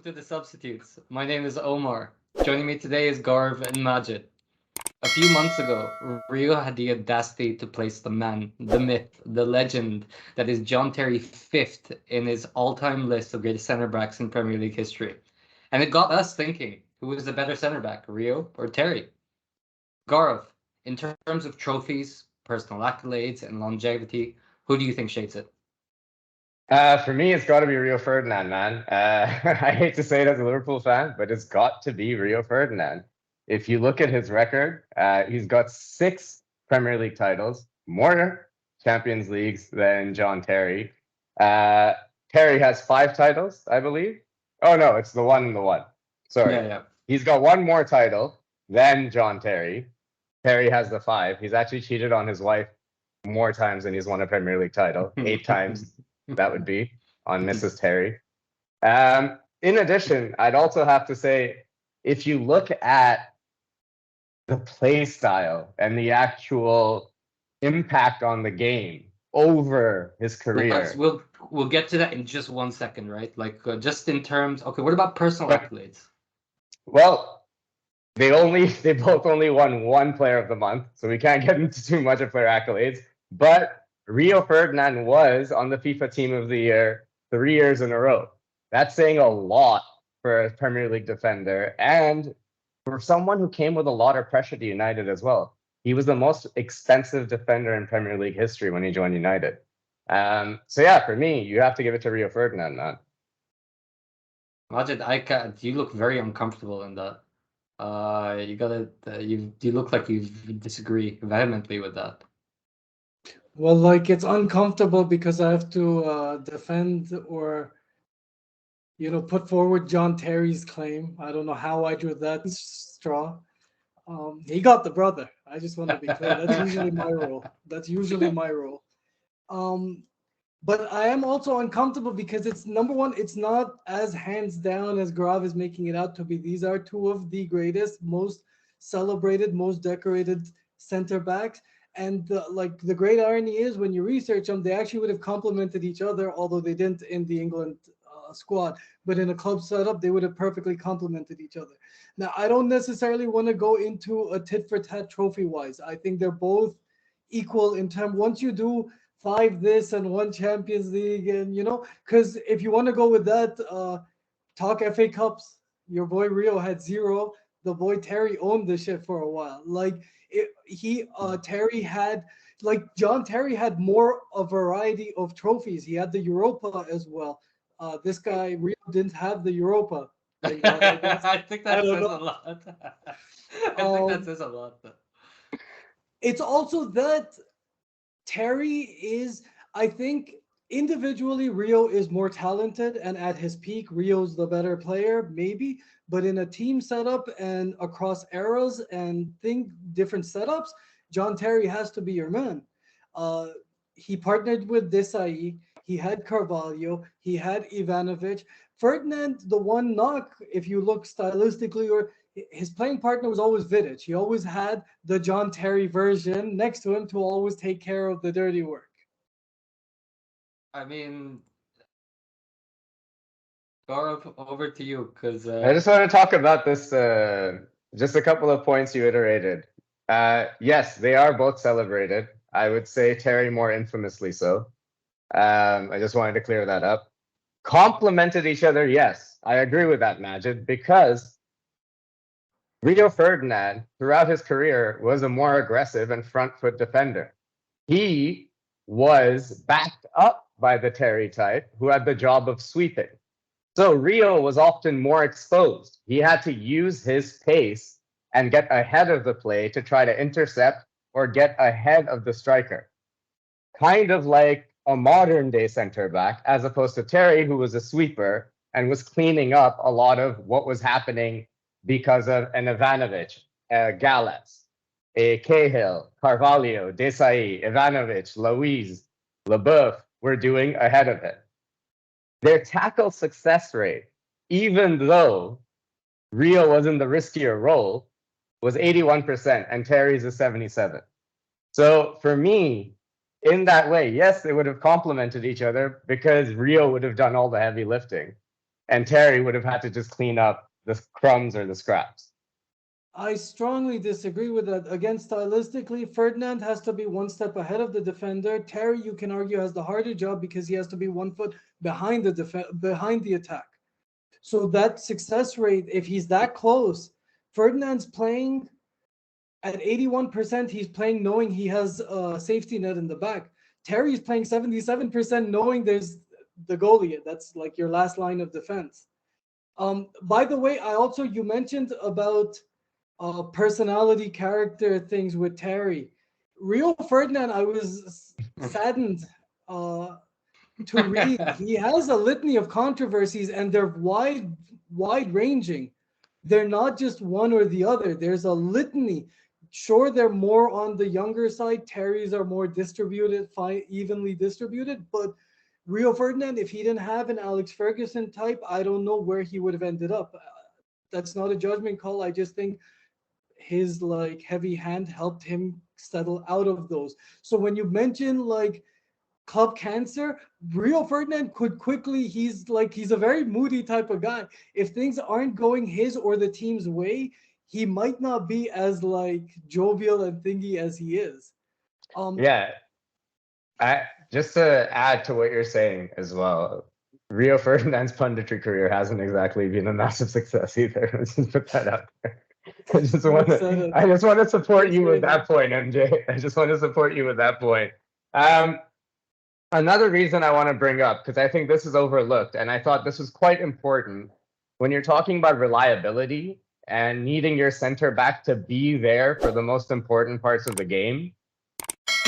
to the substitutes. My name is Omar. Joining me today is Garv and Majid. A few months ago, Rio had the audacity to place the man, the myth, the legend that is John Terry fifth in his all-time list of greatest centre backs in Premier League history. And it got us thinking, who was the better centre back, Rio or Terry? Gaurav, in terms of trophies, personal accolades, and longevity, who do you think shapes it? For me, it's got to be Rio Ferdinand, man. I hate to say it as a Liverpool fan, but it's got to be Rio Ferdinand. If you look at his record, he's got 6 Premier League titles, more Champions Leagues than John Terry. Terry has 5 titles, I believe. Oh, no, it's the one and the one. Sorry. Yeah. He's got one more title than John Terry. Terry has the 5. He's actually cheated on his wife more times than he's won a Premier League title, 8 times. That would be on Mrs. Terry. In addition, I'd also have to say, if you look at the play style and the actual impact on the game over his career. We'll get to that in just 1 second, right? Like just in terms. Okay, what about personal accolades? Well, they both only won one Player of the Month, so we can't get into too much of player accolades. But Rio Ferdinand was on the FIFA Team of the Year 3 years in a row. That's saying a lot for a Premier League defender and for someone who came with a lot of pressure to United as well. He was the most expensive defender in Premier League history when he joined United. So yeah, for me, you have to give it to Rio Ferdinand, man. Majid, you look very uncomfortable in that. You look like you disagree vehemently with that. Well, like it's uncomfortable because I have to defend or, put forward John Terry's claim. I don't know how I drew that straw. He got the brother. I just want to be clear. That's usually my role. But I am also uncomfortable because it's number one, it's not as hands down as Grav is making it out to be. These are two of the greatest, most celebrated, most decorated center backs. And the great irony is when you research them, they actually would have complemented each other, although they didn't in the England squad. But in a club setup, they would have perfectly complemented each other. Now, I don't necessarily want to go into a tit for tat trophy wise. I think they're both equal in terms. Once you do 5 this and 1 Champions League, and because if you want to go with that, talk FA Cups. Your boy Rio had 0. The boy Terry owned the shit for a while. Terry had, John Terry had more a variety of trophies. He had the Europa as well. This guy Rio didn't have the Europa. I think that says a lot. I think that says a lot. It's also that Terry is, I think, individually Rio is more talented, and at his peak, Rio's the better player, maybe. But in a team setup and across eras and different setups, John Terry has to be your man. He partnered with Desai. He had Carvalho. He had Ivanovic. Ferdinand, the one knock, if you look stylistically, or his playing partner was always Vidic. He always had the John Terry version next to him to always take care of the dirty work. I mean, Gaurav, over to you, because I just want to talk about this. Just a couple of points you iterated. Yes, they are both celebrated. I would say Terry more infamously so. I just wanted to clear that up. Complemented each other, yes, I agree with that, Majid, because Rio Ferdinand, throughout his career, was a more aggressive and front foot defender. He was backed up by the Terry type, who had the job of sweeping. So Rio was often more exposed. He had to use his pace and get ahead of the play to try to intercept or get ahead of the striker. Kind of like a modern day center back, as opposed to Terry, who was a sweeper and was cleaning up a lot of what was happening because of an Ivanovic, Gallas, a Cahill, Carvalho, Desai, Ivanovic, Louise, Leboeuf were doing ahead of it. Their tackle success rate, even though Rio was in the riskier role, was 81% and Terry's is 77%. So for me, in that way, yes, they would have complemented each other because Rio would have done all the heavy lifting. and Terry would have had to just clean up the crumbs or the scraps. I strongly disagree with that. Again, stylistically, Ferdinand has to be one step ahead of the defender. Terry, you can argue, has the harder job because he has to be 1 foot behind behind the attack. So that success rate, if he's that close, Ferdinand's playing at 81%. He's playing knowing he has a safety net in the back. Terry's playing 77% knowing there's the goalie. That's like your last line of defense. By the way, you mentioned about personality, character things with Terry. Rio Ferdinand, I was saddened to read. He has a litany of controversies, and they're wide ranging. They're not just one or the other. There's a litany. Sure, they're more on the younger side. Terry's are more distributed, evenly distributed. But Rio Ferdinand, if he didn't have an Alex Ferguson type, I don't know where he would have ended up. That's not a judgment call. I just think his like heavy hand helped him settle out of those. So when you mention like club cancer, Rio Ferdinand could quickly, he's a very moody type of guy. If things aren't going his or the team's way, he might not be as like jovial and thingy as he is. Yeah. Just to add to what you're saying as well, Rio Ferdinand's punditry career hasn't exactly been a massive success either. Let's just put that out there. I just want to support you with that point, MJ. I just want to support you with that point. Another reason I want to bring up, because I think this is overlooked, and I thought this was quite important when you're talking about reliability and needing your center back to be there for the most important parts of the game.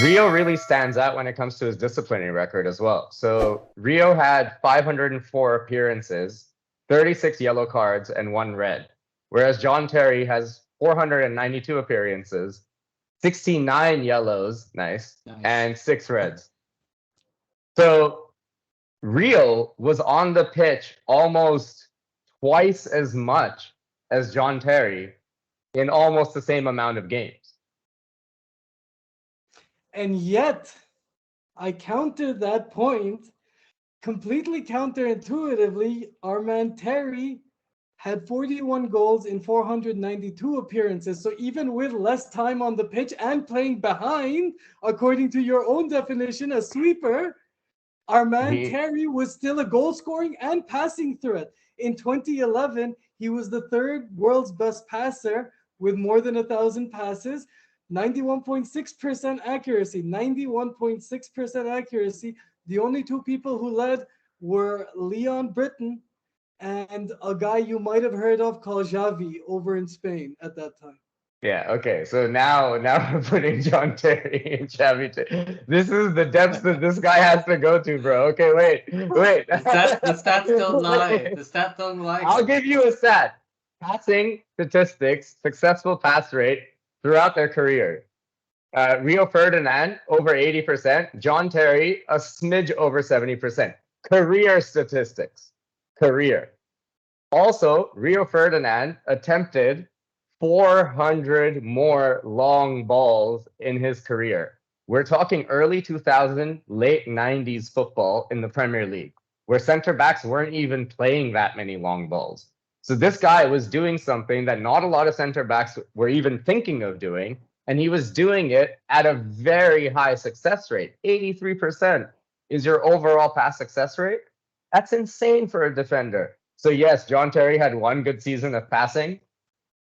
Rio really stands out when it comes to his disciplinary record as well. So Rio had 504 appearances, 36 yellow cards, and 1 red. Whereas John Terry has 492 appearances, 69 yellows, nice. And 6 reds. So Rio was on the pitch almost twice as much as John Terry in almost the same amount of games. And yet, I countered that point completely counterintuitively. Our man Terry had 41 goals in 492 appearances. So even with less time on the pitch and playing behind, according to your own definition, a sweeper, our man Terry was still a goal scoring and passing threat. In 2011, he was the 3rd world's best passer with more than 1,000 passes, 91.6% accuracy, 91.6% accuracy. The only 2 people who led were Leon Britton and a guy you might have heard of called Xavi over in Spain at that time. Yeah, okay. So now we're putting John Terry and Xavi. This is the depths that this guy has to go to, bro. Okay, wait. The stats don't lie. The stats don't lie. I'll give you a stat. Passing statistics, successful pass rate throughout their career. Rio Ferdinand, over 80%. John Terry, a smidge over 70%. Career statistics. Career. Also, Rio Ferdinand attempted 400 more long balls in his career. We're talking early 2000s, late 90s football in the Premier League, where center backs weren't even playing that many long balls. So this guy was doing something that not a lot of center backs were even thinking of doing, and he was doing it at a very high success rate. 83% is your overall pass success rate. That's insane for a defender. So yes, John Terry had 1 good season of passing,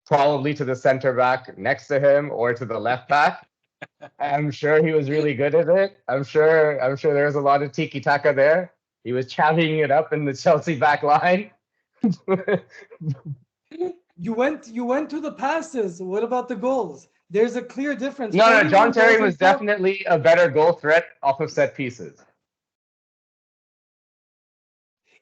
probably to the center back next to him or to the left back. I'm sure he was really good at it. I'm sure there was a lot of tiki taka there. He was chatting it up in the Chelsea back line. You went to the passes. What about the goals? There's a clear difference. No, John Terry was definitely a better goal threat off of set pieces.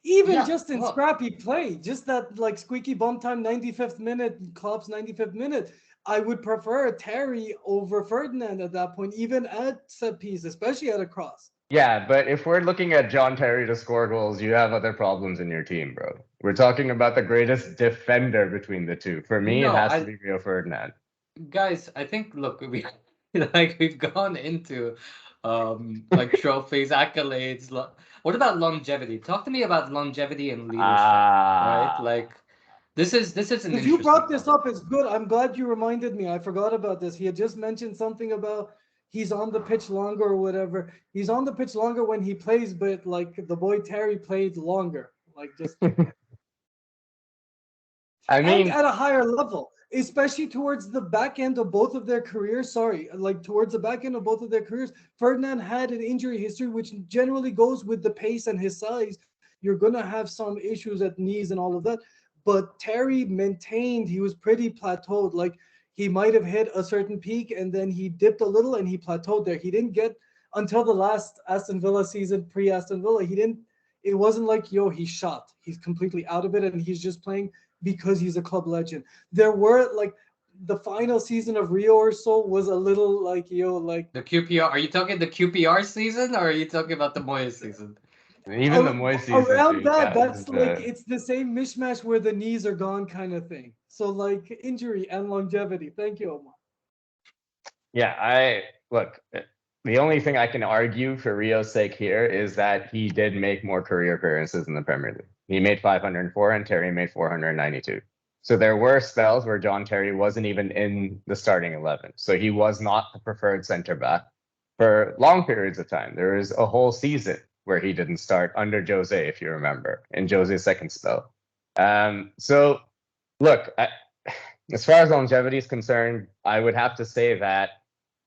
Even just in scrappy play, just that like squeaky bum time 95th minute, Klopp's 95th minute, I would prefer Terry over Ferdinand at that point, even at set piece, especially at a cross. Yeah, but if we're looking at John Terry to score goals, you have other problems in your team, bro. We're talking about the greatest defender between the two. For me, it has to be Rio Ferdinand. Guys, I think, look, we've gone into like trophies, accolades. What about longevity? Talk to me about longevity and leadership, right? Ah. Like this is an Because you interesting brought this topic. up, it's good. I'm glad you reminded me. I forgot about this. He had just mentioned something about he's on the pitch longer or whatever. He's on the pitch longer when he plays, but like the boy Terry played longer. Like just I and mean, at a higher level, especially towards the back end of both of their careers. Sorry, like towards the back end of both of their careers, Ferdinand had an injury history, which generally goes with the pace and his size. You're gonna have some issues at knees and all of that. But Terry maintained; he was pretty plateaued. Like he might have hit a certain peak and then he dipped a little and he plateaued there. He didn't get until the last Aston Villa season, pre Aston Villa. He didn't. It wasn't like yo, he's shot. He's completely out of it and he's just playing because he's a club legend. There were like the final season of Rio or so was a little like yo like The QPR. Are you talking the QPR season, or are you talking about the Moyes season? even the Moy season, around dude. that. That That's was like it's the same mishmash where the knees are gone kind of thing. So like injury and longevity. Thank you, Omar. yeah. I look. The only thing I can argue for Rio's sake here is that he did make more career appearances in the Premier League. He made 504 and Terry made 492. So there were spells where John Terry wasn't even in the starting 11. So he was not the preferred center back for long periods of time. There was a whole season where he didn't start under Jose, if you remember, in Jose's second spell. So look, as far as longevity is concerned, I would have to say that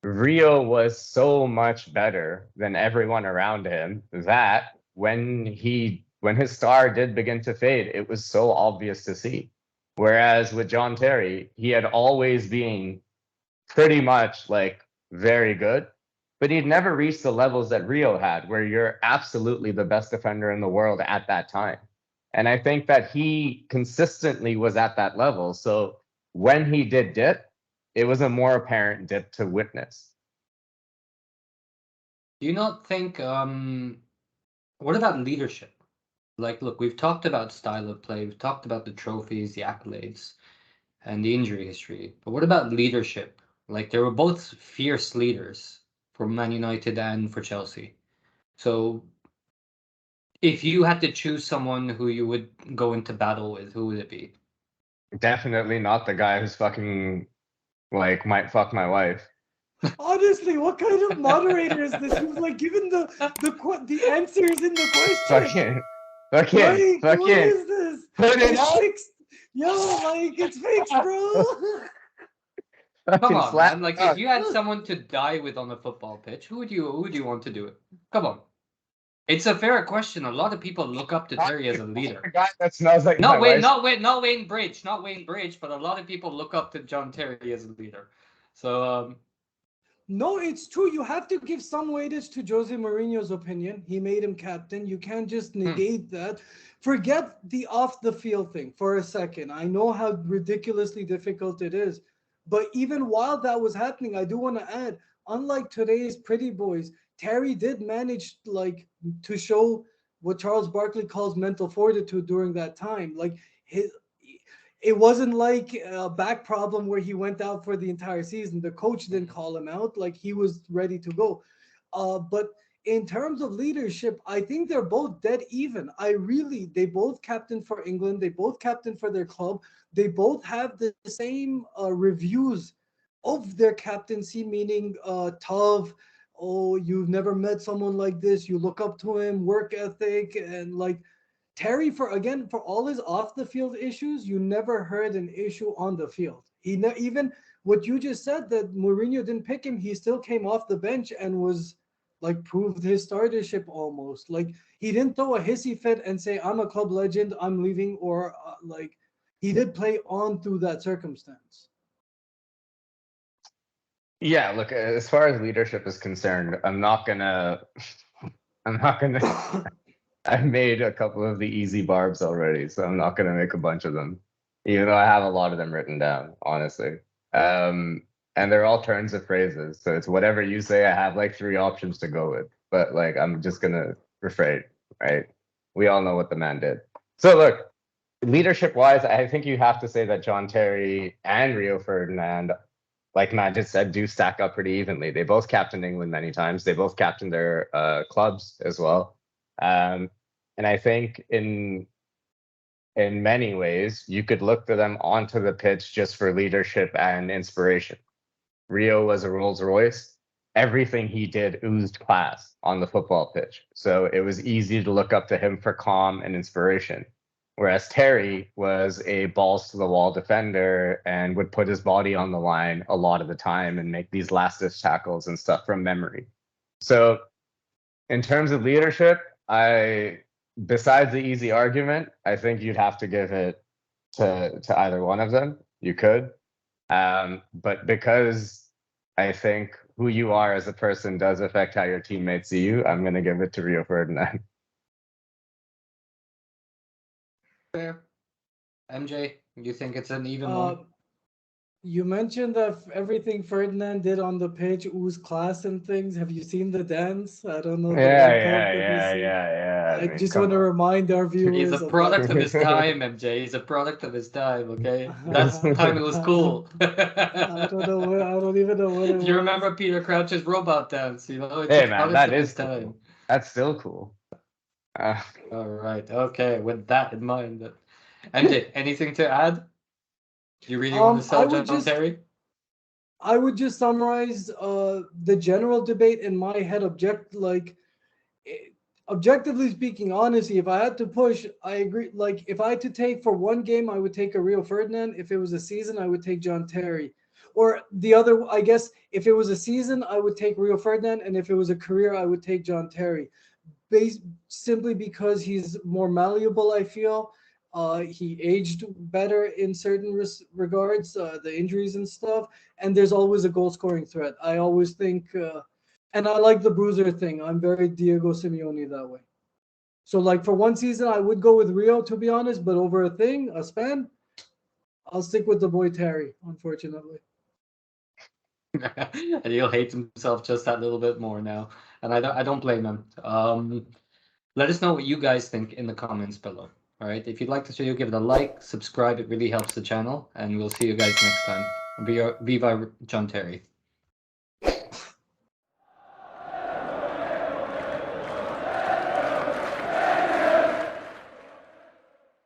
Rio was so much better than everyone around him that when his star did begin to fade, it was so obvious to see. Whereas with John Terry, he had always been pretty much like very good, but he'd never reached the levels that Rio had, where you're absolutely the best defender in the world at that time. And I think that he consistently was at that level. So when he did dip, it was a more apparent dip to witness. Do you not think? What about leadership? Like, look, we've talked about style of play, we've talked about the trophies, the accolades, and the injury history. But what about leadership? Like, they were both fierce leaders for Man United and for Chelsea. So, if you had to choose someone who you would go into battle with, who would it be? Definitely not the guy who's fucking like might fuck my wife. Honestly, what kind of moderator is this? He was like giving the answers in the question. Fucking, fucking, Like, what fucking, is this? put it It's up. fixed. Yo, like it's fixed, bro. Come Fucking on, slap man. it Like, if up. you had someone to die with on a football pitch, who would you want to do it? Come on. It's a fair question. A lot of people look up to Not Terry as a leader. the guy that smells like my Not Wayne, wife's. not Wayne Bridge, not Wayne Bridge, but a lot of people look up to John Terry as a leader. So, No, it's true. You have to give some weightage to Jose Mourinho's opinion. He made him captain. You can't just hmm. negate that. Forget the off the field thing for a second. I know how ridiculously difficult it is. But even while that was happening, I do want to add, unlike today's pretty boys, Terry did manage like to show what Charles Barkley calls mental fortitude during that time. Like his it wasn't like a back problem where he went out for the entire season. The coach didn't call him out; like he was ready to go. But in terms of leadership, I think they're both dead even. They both captain for England. They both captain for their club. They both have the same reviews of their captaincy, meaning tough. Oh, you've never met someone like this. You look up to him, work ethic, and like Terry, for all his off the field issues, you never heard an issue on the field. Even what you just said that Mourinho didn't pick him, he still came off the bench and was like proved his startership almost. Like he didn't throw a hissy fit and say, "I'm a club legend, I'm leaving," or like he did play on through that circumstance. Yeah, look, as far as leadership is concerned, I'm not gonna, I've made a couple of the easy barbs already, so I'm not gonna make a bunch of them, even though I have a lot of them written down, honestly. And they're all turns of phrases, so it's whatever you say. I have like three options to go with, but like I'm just gonna refrain, right? We all know what the man did. So look, leadership wise, I think you have to say that John Terry and Rio Ferdinand like Matt just said, do stack up pretty evenly. They both captained England many times. They both captained their clubs as well. And I think in many ways, you could look for them onto the pitch just for leadership and inspiration. Rio was a Rolls Royce. Everything he did oozed class on the football pitch. So it was easy to look up to him for calm and inspiration. Whereas Terry was a balls to the wall defender and would put his body on the line a lot of the time and make these last ditch tackles and stuff from memory. So in terms of leadership, besides the easy argument, I think you'd have to give it to either one of them. You could. But because I think who you are as a person does affect how your teammates see you, I'm going to give it to Rio Ferdinand. Fair. MJ, you think it's an even one? You mentioned that everything Ferdinand did on the pitch oozed class and things. Have you seen the dance? I don't know. The World Cup, have you seen? I mean, just come want to on. remind our viewers. He's a of product that. of his time, MJ. He's a product of his time, okay? That's the time it was cool. I don't know. I don't even know what it You was. remember Peter Crouch's robot dance, you know? It's Hey a man, product that of is his cool. time. That's still cool. All right. Okay. With that in mind, MJ, anything to add? You really want to I sell would John just Terry? I would just summarize the general debate in my head. Objectively speaking, honestly, if I had to push, I agree. Like, if I had to take for one game, I would take a Rio Ferdinand. If it was a season, I would take John Terry. Or the other, I guess, if it was a season, I would take Rio Ferdinand, and if it was a career, I would take John Terry. Simply because he's more malleable, I feel. He aged better in certain regards, the injuries and stuff, and there's always a goal scoring threat. I always think, and I like the bruiser thing. I'm very Diego Simeone that way. So, like, for one season, I would go with Rio, to be honest, but over a span, I'll stick with the boy Terry, unfortunately. And he'll hate himself just that little bit more now. And I don't blame him. Let us know what you guys think in the comments below. All right. If you'd like this video, give it a like, subscribe. It really helps the channel. And we'll see you guys next time. Viva John Terry.